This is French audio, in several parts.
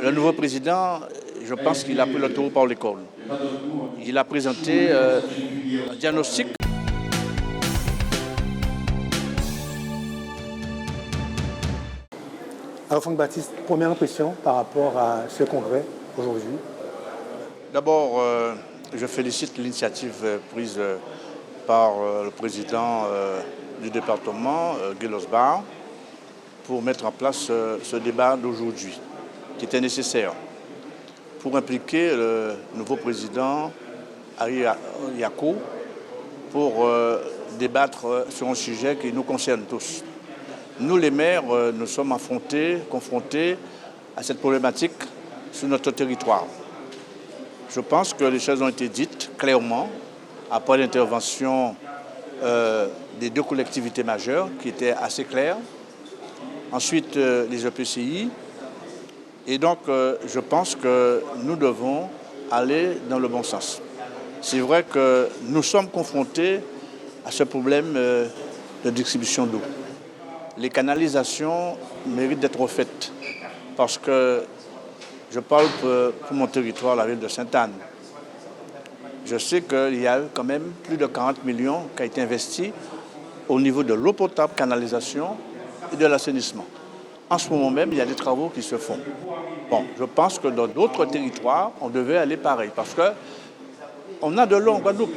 Le nouveau président, je pense qu'il a pris le taureau par les cornes. Il a présenté un diagnostic. Alors Franck Baptiste, première impression par rapport à ce congrès aujourd'hui? D'abord, je félicite l'initiative prise par le président du département, Guy Losbar, pour mettre en place ce débat d'aujourd'hui, qui était nécessaire pour impliquer le nouveau président, Ari Yako, pour débattre sur un sujet qui nous concerne tous. Nous, les maires, nous sommes confrontés à cette problématique sur notre territoire. Je pense que les choses ont été dites clairement après l'intervention des deux collectivités majeures qui étaient assez claires. Ensuite, les EPCI. Et donc, je pense que nous devons aller dans le bon sens. C'est vrai que nous sommes confrontés à ce problème de distribution d'eau. Les canalisations méritent d'être refaites parce que je parle pour mon territoire, la ville de Sainte-Anne. Je sais qu'il y a quand même plus de 40 millions qui ont été investis au niveau de l'eau potable, canalisation et de l'assainissement. En ce moment même, il y a des travaux qui se font. Bon, je pense que dans d'autres territoires, on devait aller pareil parce qu'on a de l'eau en Guadeloupe.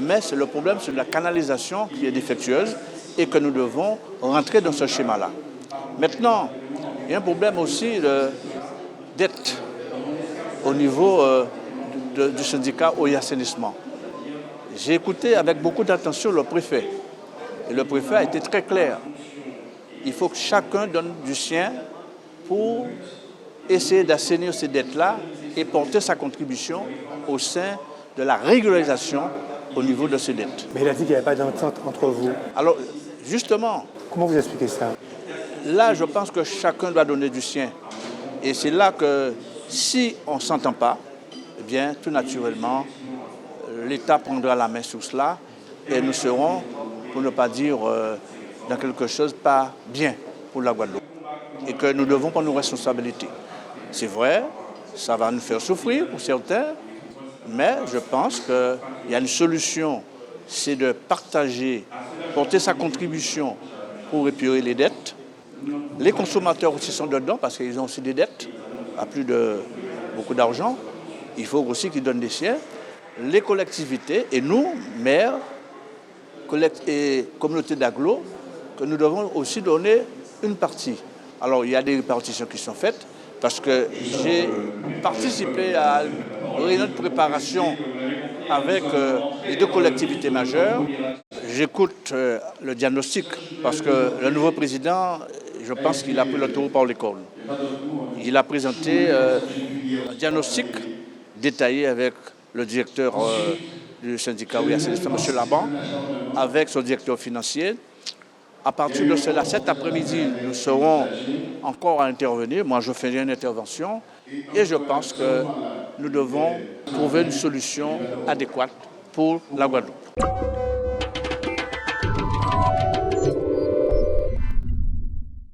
Mais c'est le problème, c'est la canalisation qui est défectueuse et que nous devons rentrer dans ce schéma-là. Maintenant, il y a un problème aussi de dette au niveau du syndicat eau et assainissement. J'ai écouté avec beaucoup d'attention le préfet. Et le préfet a été très clair. Il faut que chacun donne du sien pour essayer d'assainir ces dettes-là et porter sa contribution au sein de la régularisation au niveau de ces dettes. Mais il a dit qu'il n'y avait pas d'entente entre vous. Alors, justement... Comment vous expliquez ça? Là, je pense que chacun doit donner du sien. Et c'est là que, si on ne s'entend pas, eh bien, tout naturellement, l'État prendra la main sur cela et nous serons, pour ne pas dire, dans quelque chose pas bien pour la Guadeloupe. Et que nous devons prendre nos responsabilités. C'est vrai, ça va nous faire souffrir pour certains, mais je pense qu'il y a une solution, c'est de partager, porter sa contribution pour épurer les dettes. Les consommateurs aussi sont dedans parce qu'ils ont aussi des dettes, à plus de beaucoup d'argent. Il faut aussi qu'ils donnent des siens. Les collectivités et nous, maires et communautés d'agglo, que nous devons aussi donner une partie. Alors il y a des répartitions qui sont faites parce que j'ai participé à une réunion de préparation avec les deux collectivités majeures. J'écoute le diagnostic parce que le nouveau président, je pense qu'il a pris le taureau par les cornes. Il a présenté un diagnostic détaillé avec le directeur du syndicat eau et assainissement, M. Laban, avec son directeur financier. À partir de cela, cet après-midi, nous serons encore à intervenir. Moi, je ferai une intervention et je pense que nous devons trouver une solution adéquate pour la Guadeloupe.